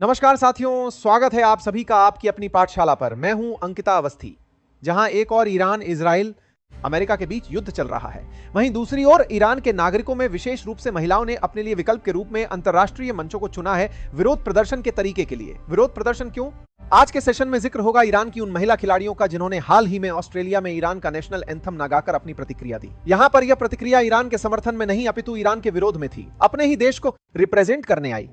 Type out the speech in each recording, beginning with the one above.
नमस्कार साथियों, स्वागत है आप सभी का आपकी अपनी पाठशाला पर। मैं हूं अंकिता अवस्थी। जहां एक और ईरान, इजराइल, अमेरिका के बीच युद्ध चल रहा है, वहीं दूसरी ओर ईरान के नागरिकों में विशेष रूप से महिलाओं ने अपने लिए विकल्प के रूप में अंतर्राष्ट्रीय मंचों को चुना है विरोध प्रदर्शन के तरीके के लिए। विरोध प्रदर्शन क्यों? आज के सेशन में जिक्र होगा ईरान की उन महिला खिलाड़ियों का जिन्होंने हाल ही में ऑस्ट्रेलिया में ईरान का नेशनल एंथम ना गाकर अपनी प्रतिक्रिया दी। यहां पर यह प्रतिक्रिया ईरान के समर्थन में नहीं अपितु ईरान के विरोध में थी, अपने ही देश को रिप्रेजेंट करने आई।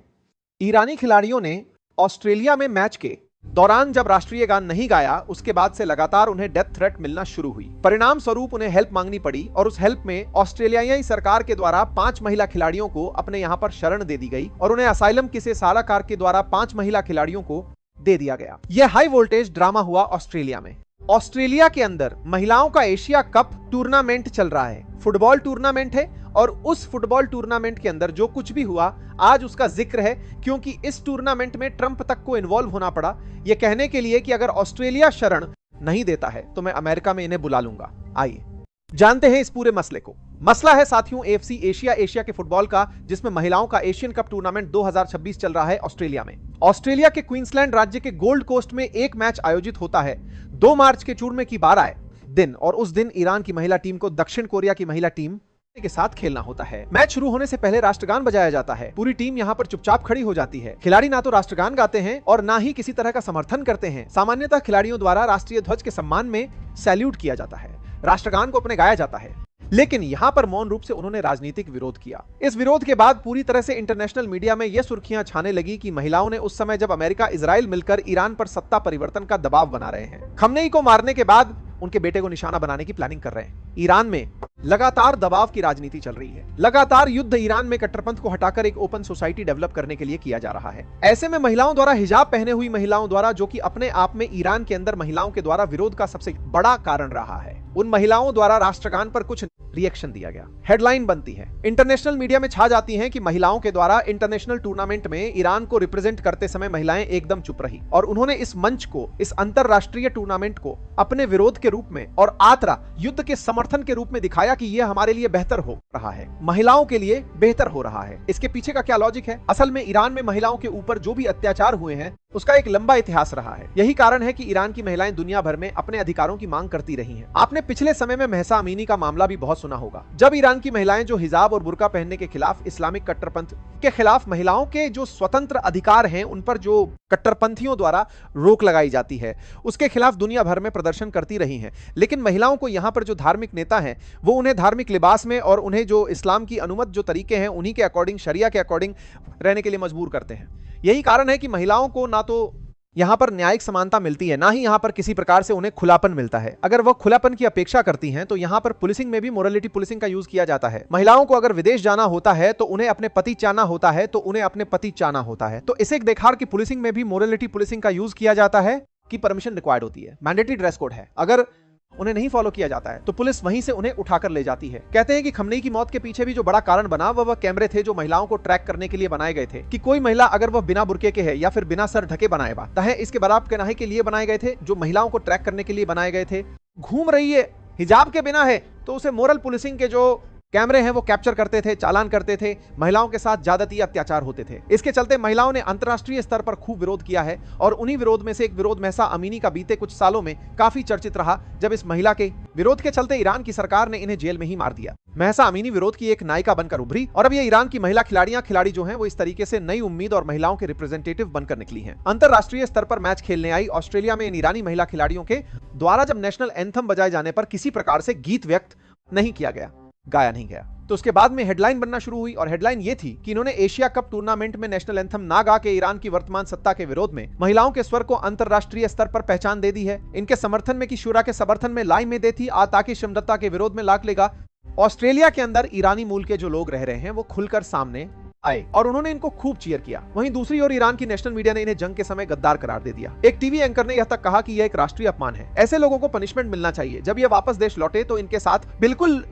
ईरानी खिलाड़ियों ने ऑस्ट्रेलिया में मैच के दौरान जब राष्ट्रीय गान नहीं गाया, उसके बाद से लगातार उन्हें डेथ थ्रेट मिलना शुरू हुई। परिणाम स्वरूप उन्हें हेल्प मांगनी पड़ी और उस हेल्प में ऑस्ट्रेलियाई सरकार के द्वारा 5 महिला खिलाड़ियों को अपने यहां पर शरण दे दी गई और उन्हें असाइलम किसी सालाकार के द्वारा 5 महिला खिलाड़ियों को दे दिया गया। यह हाई वोल्टेज ड्रामा हुआ ऑस्ट्रेलिया में। ऑस्ट्रेलिया के अंदर महिलाओं का एशिया कप टूर्नामेंट चल रहा है, फुटबॉल टूर्नामेंट है, और उस फुटबॉल टूर्नामेंट के अंदर जो कुछ भी हुआ आज उसका जिक्र है, क्योंकि इस टूर्नामेंट में ट्रंप तक को इन्वॉल्व होना पड़ा यह कहने के लिए कि अगर ऑस्ट्रेलिया शरण नहीं देता है तो मैं अमेरिका में इन्हें बुला लूंगा। आइए जानते हैं इस पूरे मसले को। मसला है साथियों एएफसी एशिया के फुटबॉल का, जिसमें महिलाओं का एशियन कप टूर्नामेंट 2026 चल रहा है ऑस्ट्रेलिया में। ऑस्ट्रेलिया के क्वींसलैंड राज्य के गोल्ड कोस्ट में एक मैच आयोजित होता है 2 मार्च के चूरमे की 12 दिन, और उस दिन ईरान की महिला टीम को दक्षिण कोरिया की महिला टीम के साथ खेलना होता है। मैच शुरू होने से पहले राष्ट्रगान बजाया जाता है। पूरी टीम यहाँ पर चुपचाप खड़ी हो जाती है। खिलाड़ी ना तो राष्ट्रगान गाते हैं और ना ही किसी तरह का समर्थन करते हैं। सामान्यतः खिलाड़ियों द्वारा राष्ट्रीय ध्वज के सम्मान में सैल्यूट किया जाता है, राष्ट्रगान को अपने गाया जाता है। लेकिन यहाँ पर मौन रूप से उन्होंने राजनीतिक विरोध किया। इस विरोध के बाद पूरी तरह से इंटरनेशनल मीडिया में यह सुर्खियां छाने लगी कि महिलाओं ने उस समय जब अमेरिका इजराइल मिलकर ईरान पर सत्ता परिवर्तन का दबाव बना रहे हैं, खमनेई को मारने के बाद उनके बेटे को निशाना बनाने की प्लानिंग कर रहे हैं। ईरान में लगातार दबाव की राजनीति चल रही है। लगातार युद्ध ईरान में कट्टरपंथ को हटाकर एक ओपन सोसाइटी डेवलप करने के लिए किया जा रहा है। ऐसे में महिलाओं द्वारा, हिजाब पहने हुई महिलाओं द्वारा, जो कि अपने आप में ईरान के अंदर महिलाओं के द्वारा विरोध का सबसे बड़ा कारण रहा है, उन महिलाओं द्वारा राष्ट्रगान पर कुछ रिएक्शन दिया गया। हेडलाइन बनती है, इंटरनेशनल मीडिया में छा जाती हैं कि महिलाओं के द्वारा इंटरनेशनल टूर्नामेंट में ईरान को रिप्रेजेंट करते समय महिलाएं एकदम चुप रही और उन्होंने इस मंच को, इस अंतरराष्ट्रीय टूर्नामेंट को अपने विरोध के रूप में और आतरा युद्ध के समर्थन के रूप में दिखाया कि यह हमारे लिए बेहतर हो रहा है, महिलाओं के लिए बेहतर हो रहा है। इसके पीछे का क्या लॉजिक है? असल में ईरान में महिलाओं के ऊपर जो भी अत्याचार हुए हैं उसका एक लंबा इतिहास रहा है। यही कारण है कि ईरान की महिलाएं दुनिया भर में अपने अधिकारों की मांग करती रही हैं। आपने पिछले समय में महसा अमीनी का मामला भी बहुत सुना होगा, जब ईरान की महिलाएं जो हिजाब और बुर्का पहनने के खिलाफ, इस्लामिक कट्टरपंथ के खिलाफ, महिलाओं के जो स्वतंत्र अधिकार हैं उन पर जो कट्टरपंथियों द्वारा रोक लगाई जाती है, उसके खिलाफ दुनिया भर में प्रदर्शन करती रही हैं। लेकिन महिलाओं को यहाँ पर जो धार्मिक नेता हैं वो उन्हें धार्मिक लिबास में और उन्हें जो इस्लाम की अनुमत जो तरीके हैं उन्हीं के अकॉर्डिंग, शरिया के अकॉर्डिंग रहने के लिए मजबूर करते हैं। यही कारण है कि महिलाओं को ना तो यहां पर न्यायिक समानता मिलती है, ना ही यहां पर किसी प्रकार से उन्हें खुलापन मिलता है। अगर वह खुलापन की अपेक्षा करती हैं तो यहां पर पुलिसिंग में भी मोरालिटी पुलिसिंग का यूज किया जाता है। महिलाओं को अगर विदेश जाना होता है तो उन्हें अपने पति चाहना होता है, तो उन्हें अपने पति चाहना होता है। तो इसे देखार की पुलिसिंग में भी मोरालिटी पुलिसिंग का यूज किया जाता है कि परमिशन रिक्वायर्ड होती है, मैंडेटरी ड्रेस कोड है। अगर उन्हें नहीं फॉलो किया जाता है तो पुलिस वहीं से उन्हें उठाकर ले जाती है। कहते हैं कि खमनेई की मौत के पीछे भी जो बड़ा कारण बना वह कैमरे थे जो महिलाओं को ट्रैक करने के लिए बनाए गए थे, कि कोई महिला अगर वह बिना बुर्के के है या फिर बिना सर ढके बनाए बात है, इसके बराबर कहनाई के लिए बनाए गए थे, जो महिलाओं को ट्रैक करने के लिए बनाए गए थे। घूम रही है, हिजाब के बिना है, तो उसे मोरल पुलिसिंग के जो कैमरे हैं वो कैप्चर करते थे, चालान करते थे। महिलाओं के साथ ज्यादती अत्याचार होते थे। इसके चलते महिलाओं ने अंतर्राष्ट्रीय स्तर पर खूब विरोध किया है और उन्हीं विरोध में से एक विरोध महसा अमीनी का बीते कुछ सालों में काफी चर्चित रहा, जब इस महिला के विरोध के चलते ईरान की सरकार ने इन्हें जेल में ही मार दिया। महसा अमीनी विरोध की एक नायिका बनकर उभरी और अब ये ईरान की महिला खिलाड़ी जो हैं वो इस तरीके से नई उम्मीद और महिलाओं के रिप्रेजेंटेटिव बनकर निकली हैं। अंतरराष्ट्रीय स्तर पर मैच खेलने आई ऑस्ट्रेलिया में इन ईरानी महिला खिलाड़ियों के द्वारा जब नेशनल एंथम बजाए जाने पर किसी प्रकार से गीत व्यक्त नहीं किया गया, गाया नहीं गया, तो उसके बाद में हेडलाइन बनना शुरू हुई और हेडलाइन ये थी कि इन्होंने एशिया कप टूर्नामेंट में नेशनल एंथम ना गा के ईरान की वर्तमान सत्ता के विरोध में महिलाओं के स्वर को अंतरराष्ट्रीय स्तर पर पहचान दे दी है। इनके समर्थन में की शुरा के समर्थन में लाई में देती ताकि शिमदत्ता के विरोध में लाख लेगा। ऑस्ट्रेलिया के अंदर ईरानी मूल के जो लोग रह रहे हैं वो खुलकर सामने आए और उन्होंने इनको खूब चीयर किया। वहीं दूसरी ओर ईरान की नेशनल मीडिया ने इन्हें जंग के समय गद्दार करार दे दिया। एक टीवी एंकर ने यह तक कहा कि यह एक राष्ट्रीय अपमान है, ऐसे लोगों को पनिशमेंट मिलना चाहिए। जब ये वापस देश लौटे तो इनके साथ बिल्कुल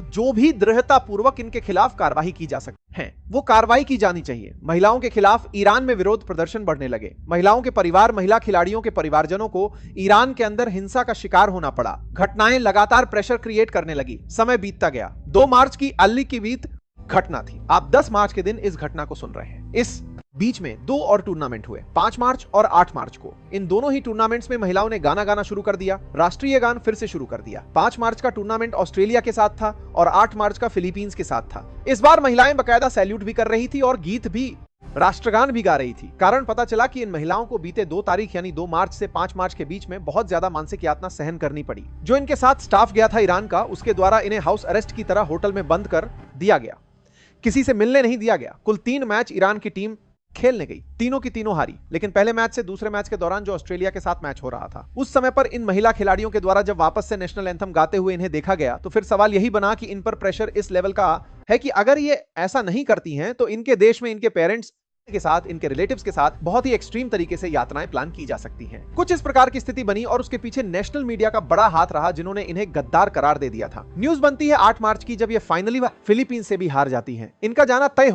जो भी दृढ़ता पूर्वक इनके खिलाफ कार्रवाई की जा सकती है वो कार्रवाई की जानी चाहिए। महिलाओं के खिलाफ ईरान में विरोध प्रदर्शन बढ़ने लगे। महिलाओं के परिवार, महिला खिलाड़ियों के परिवारजनों को ईरान के अंदर हिंसा का शिकार होना पड़ा। घटनाएं लगातार प्रेशर क्रिएट करने लगी। समय बीतता गया। 2 मार्च की अल्ली की बीत घटना थी। आप 10 मार्च के दिन इस घटना को सुन रहे हैं। इस बीच में 2 और टूर्नामेंट हुए, 5 मार्च और 8 मार्च को। इन दोनों ही टूर्नामेंट्स में महिलाओं ने गाना गाना शुरू कर दिया, राष्ट्रीय गान फिर से शुरू कर दिया। 5 मार्च का टूर्नामेंट ऑस्ट्रेलिया के साथ था और 8 मार्च का फिलीपींस के साथ था। इस बार महिलाएं बकायदा सैल्यूट भी कर रही थी और गीत भी, राष्ट्रगान भी गा रही थी। कारण पता चला कि इन महिलाओं को बीते 2 तारीख यानी 2 मार्च से 5 मार्च के बीच में बहुत ज्यादा मानसिक यातना सहन करनी पड़ी। जो इनके साथ स्टाफ गया था ईरान का, उसके द्वारा इन्हें हाउस अरेस्ट की तरह होटल में बंद कर दिया गया, किसी से मिलने नहीं दिया गया। कुल 3 मैच ईरान की टीम खेलने गई, तीनों की तीनों हारी। लेकिन पहले मैच से दूसरे मैच के दौरान जो ऑस्ट्रेलिया के साथ मैच हो रहा था, उस समय पर इन महिला खिलाड़ियों के द्वारा जब वापस से नेशनल एंथम गाते हुए इन्हें देखा गया, तो फिर सवाल यही बना कि इन पर प्रेशर इस लेवल का है कि अगर ये ऐसा नहीं करती हैं तो इनके देश में इनके पेरेंट्स के साथ, इनके रिलेटिव्स के साथ बहुत ही एक्सट्रीम तरीके से यातनाएं प्लान की जा सकती हैं। कुछ इस प्रकार की स्थिति बनी और उसके पीछे नेशनल मीडिया का बड़ा हाथ रहा, जिन्होंने इन्हें गद्दार करार दे दिया था। न्यूज बनती है 8 मार्च की, जब ये फाइनली फिलीपींस से भी हार जाती हैं। इनका जाना तय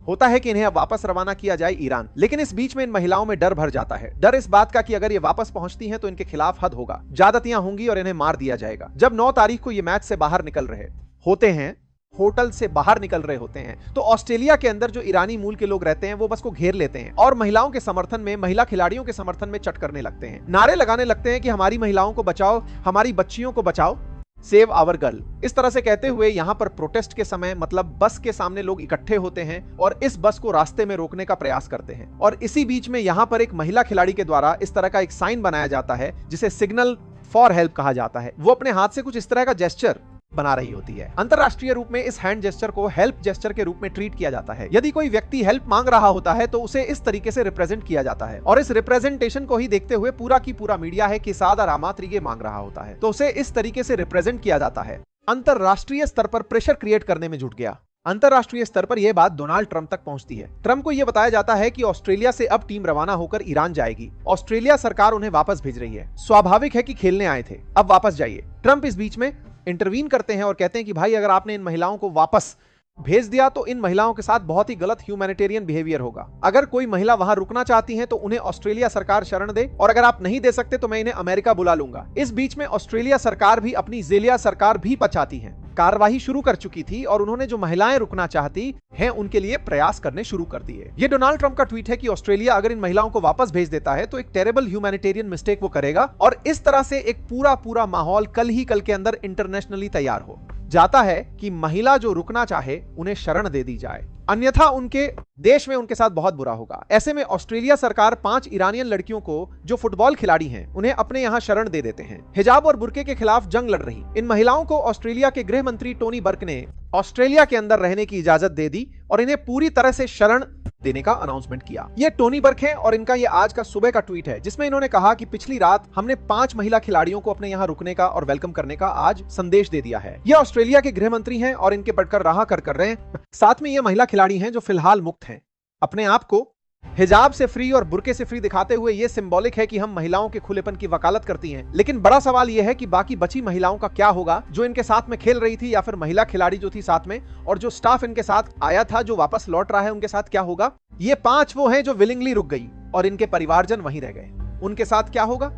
होता है कि इन्हें अब वापस रवाना किया जाए ईरान। लेकिन इस बीच में इन महिलाओं में डर भर जाता है, डर इस बात का कि अगर ये वापस पहुंचती हैं तो इनके खिलाफ हद होगा, ज्यादतियां होंगी और इन्हें मार दिया जाएगा। जब 9 तारीख को ये मैच से बाहर निकल रहे होते हैं, होटल से बाहर निकल रहे होते हैं, तो ऑस्ट्रेलिया के अंदर जो ईरानी मूल के लोग रहते हैं वो बस को घेर लेते हैं और महिलाओं के समर्थन में, महिला खिलाड़ियों के समर्थन में चट करने लगते हैं, नारे लगाने लगते हैं कि हमारी महिलाओं को बचाओ, हमारी बच्चियों को बचाओ, सेव आवर गर्ल। इस तरह से कहते हुए यहां पर प्रोटेस्ट के समय, मतलब बस के सामने लोग इकट्ठे होते हैं और इस बस को रास्ते में रोकने का प्रयास करते हैं। और इसी बीच में यहां पर एक महिला खिलाड़ी के द्वारा इस तरह का एक साइन बनाया जाता है जिसे सिग्नल फॉर हेल्प कहा जाता है। वो अपने हाथ से कुछ इस तरह का जेस्चर बना रही होती है। अंतरराष्ट्रीय रूप में इस हैंड जेस्चर को हेल्प जेस्चर के रूप में ट्रीट किया जाता है। यदि कोई व्यक्ति हेल्प मांग रहा होता है तो उसे इस तरीके से रिप्रेजेंट किया जाता है और इस रिप्रेजेंटेशन को ही देखते हुए पूरा की पूरा मीडिया है कि सादा रामात्रिगे मांग रहा होता है तो उसे इस तरीके से रिप्रेजेंट किया जाता है। अंतरराष्ट्रीय स्तर पर प्रेशर क्रिएट करने में जुट गया। अंतरराष्ट्रीय स्तर पर यह बात डोनाल्ड ट्रंप तक पहुंचती है। ट्रंप को यह बताया जाता है कि ऑस्ट्रेलिया से अब टीम रवाना होकर ईरान जाएगी। ऑस्ट्रेलिया सरकार उन्हें वापस भेज रही है। स्वाभाविक है कि खेलने आए थे, अब वापस जाइए। ट्रंप इस बीच में इंटरवीन करते हैं और कहते हैं कि भाई अगर आपने इन महिलाओं को वापस भेज दिया तो इन महिलाओं के साथ बहुत ही गलत ह्यूमैनिटेरियन बिहेवियर होगा। अगर कोई महिला वहां रुकना चाहती है तो उन्हें ऑस्ट्रेलिया सरकार शरण दे और अगर आप नहीं दे सकते तो मैं इन्हें अमेरिका बुला लूंगा। इस बीच में ऑस्ट्रेलिया सरकार भी अपनी जेलिया सरकार भी बचाती है, कार्यवाही शुरू कर चुकी थी और उन्होंने जो महिलाएं रुकना चाहती हैं उनके लिए प्रयास करने शुरू कर दिए। ये डोनाल्ड ट्रंप का ट्वीट है कि ऑस्ट्रेलिया अगर इन महिलाओं को वापस भेज देता है तो एक टेरेबल ह्यूमैनिटेरियन मिस्टेक वो करेगा और इस तरह से एक पूरा माहौल कल के अंदर इंटरनेशनली तैयार हो जाता है कि महिला जो रुकना चाहे उन्हें शरण दे दी जाए, अन्यथा उनके देश में उनके साथ बहुत बुरा होगा। ऐसे में ऑस्ट्रेलिया सरकार 5 ईरानियन लड़कियों को जो फुटबॉल खिलाड़ी हैं उन्हें अपने यहां शरण दे देते हैं। हिजाब और बुर्के के खिलाफ जंग लड़ रही इन महिलाओं को ऑस्ट्रेलिया के गृह मंत्री टोनी बर्क ने ऑस्ट्रेलिया के अंदर रहने की इजाजत दे दी और इन्हें पूरी तरह से शरण देने का अनाउंसमेंट किया। ये टोनी बर्क है और इनका ये आज का सुबह का ट्वीट है जिसमें इन्होंने कहा कि पिछली रात हमने 5 महिला खिलाड़ियों को अपने यहाँ रुकने का और वेलकम करने का आज संदेश दे दिया है। ये ऑस्ट्रेलिया के गृह मंत्री हैं और इनके बढ़कर रहा कर रहे हैं। साथ में ये महिला खिलाड़ी हैं जो फिलहाल मुक्त हैं। अपने आप को हिजाब से फ्री और बुर्के से फ्री दिखाते हुए ये सिंबॉलिक है कि हम महिलाओं के खुलेपन की वकालत करती हैं। लेकिन बड़ा सवाल यह है कि बाकी बची महिलाओं का क्या होगा जो इनके साथ में खेल रही थी या फिर महिला खिलाड़ी जो थी साथ में और जो स्टाफ इनके साथ आया था जो वापस लौट रहा है उनके साथ क्या होगा। ये 5 वो हैं जो विलिंगली रुक गई और इनके परिवारजन वहीं रह गए, उनके साथ क्या होगा।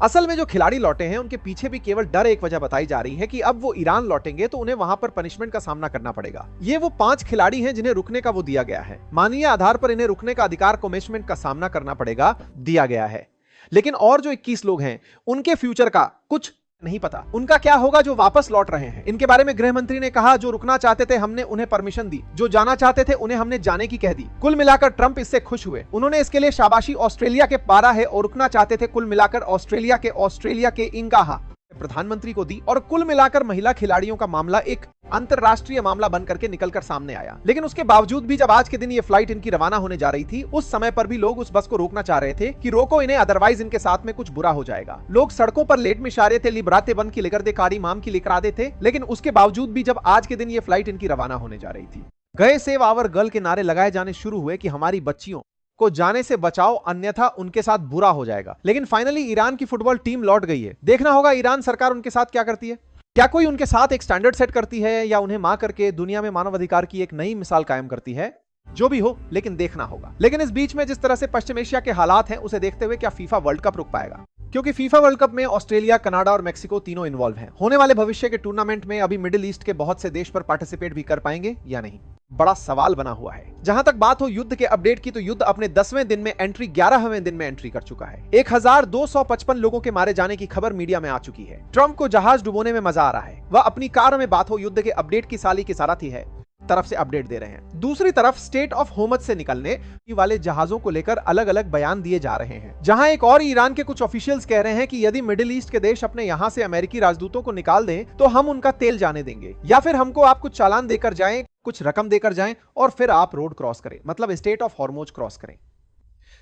असल में जो खिलाड़ी लौटे हैं उनके पीछे भी केवल डर एक वजह बताई जा रही है कि अब वो ईरान लौटेंगे तो उन्हें वहां पर पनिशमेंट का सामना करना पड़ेगा। ये वो 5 खिलाड़ी हैं जिन्हें रुकने का वो दिया गया है, मानवीय आधार पर इन्हें रुकने का अधिकार कमिटमेंट का सामना करना पड़ेगा, दिया गया है। लेकिन और जो 21 लोग हैं उनके फ्यूचर का कुछ नहीं पता, उनका क्या होगा जो वापस लौट रहे हैं। इनके बारे में गृह मंत्री ने कहा जो रुकना चाहते थे हमने उन्हें परमिशन दी, जो जाना चाहते थे उन्हें हमने जाने की कह दी। कुल मिलाकर ट्रंप इससे खुश हुए। उन्होंने इसके लिए शाबाशी ऑस्ट्रेलिया के पारा है और रुकना चाहते थे कुल मिलाकर ऑस्ट्रेलिया के इंगाहा प्रधानमंत्री को दी और कुल मिलाकर महिला खिलाड़ियों का मामला एक अंतरराष्ट्रीय मामला बनकर के निकलकर सामने आया। लेकिन उसके बावजूद भी जब आज के दिन ये फ्लाइट इनकी रवाना होने जा रही थी उस समय पर भी लोग उस बस को रोकना चाह रहे थे कि रोको इन्हें, अदरवाइज इनके साथ में कुछ बुरा हो जाएगा। लोग सड़कों पर लेट मिशारे थे, लिबराते बंद की लेकर दे कारी माम की लेकर आते थे। लेकिन उसके बावजूद भी जब आज के दिन ये फ्लाइट इनकी रवाना होने जा रही थी, गए सेव आवर गर्ल के नारे लगाए जाने शुरू हुए कि हमारी बच्चियों को जाने से बचाओ अन्यथा उनके साथ बुरा हो जाएगा। लेकिन फाइनली ईरान की फुटबॉल टीम लौट गई है। देखना होगा ईरान सरकार उनके साथ क्या करती है। क्या कोई उनके साथ एक स्टैंडर्ड सेट करती है या उन्हें मां करके दुनिया में मानवाधिकार की एक नई मिसाल कायम करती है। जो भी हो लेकिन देखना होगा। लेकिन इस बीच में जिस तरह से पश्चिम एशिया के हालात हैं उसे देखते हुए क्या फीफा वर्ल्ड कप रुक पाएगा, क्योंकि फीफा वर्ल्ड कप में ऑस्ट्रेलिया, कनाडा और मेक्सिको तीनों इन्वॉल्व हैं। होने वाले भविष्य के टूर्नामेंट में अभी मिडिल ईस्ट के बहुत से देश पर पार्टिसिपेट भी कर पाएंगे या नहीं। बड़ा सवाल बना हुआ है। जहां तक बात हो युद्ध के अपडेट की, तो युद्ध अपने 10वें दिन में एंट्री 11वें दिन में एंट्री कर चुका है। 1255 लोगों के मारे जाने की खबर मीडिया में आ चुकी है। ट्रंप को जहाज डुबोने में मजा आ रहा है। वह अपनी कार में बात हो युद्ध के अपडेट की साली की सारथी है, तरफ से अपडेट दे रहे हैं। दूसरी तरफ स्टेट ऑफ होमज से निकलने वाले जहाजों को लेकर अलग अलग बयान दिए जा रहे हैं। जहां एक और ईरान के कुछ ऑफिशियल्स कह रहे हैं कि यदि मिडिल ईस्ट के देश अपने यहां से अमेरिकी राजदूतों को निकाल दें तो हम उनका तेल जाने देंगे, या फिर हमको आप कुछ चालान देकर जाएं, कुछ रकम देकर जाएं और फिर आप रोड क्रॉस करें, मतलब स्टेट ऑफ हॉर्मोज क्रॉस करें।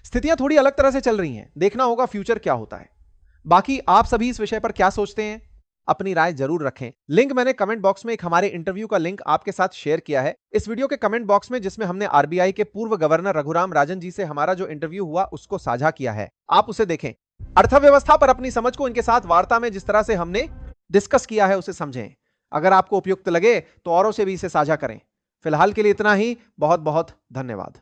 स्थितियां थोड़ी अलग तरह से चल रही हैं। देखना होगा फ्यूचर क्या होता है। बाकी आप सभी इस विषय पर क्या सोचते हैं, अपनी राय जरूर रखें। लिंक मैंने कमेंट बॉक्स में एक हमारे इंटरव्यू का लिंक आपके साथ शेयर किया है। इस वीडियो के कमेंट बॉक्स में जिसमें हमने आरबीआई के पूर्व गवर्नर रघुराम राजन जी से हमारा जो इंटरव्यू हुआ उसको साझा किया है, आप उसे देखें। अर्थव्यवस्था पर अपनी समझ को इनके साथ वार्ता में जिस तरह से हमने डिस्कस किया है उसे समझें। अगर आपको उपयुक्त लगे तो औरों से भी इसे साझा करें। फिलहाल के लिए इतना ही। बहुत बहुत धन्यवाद।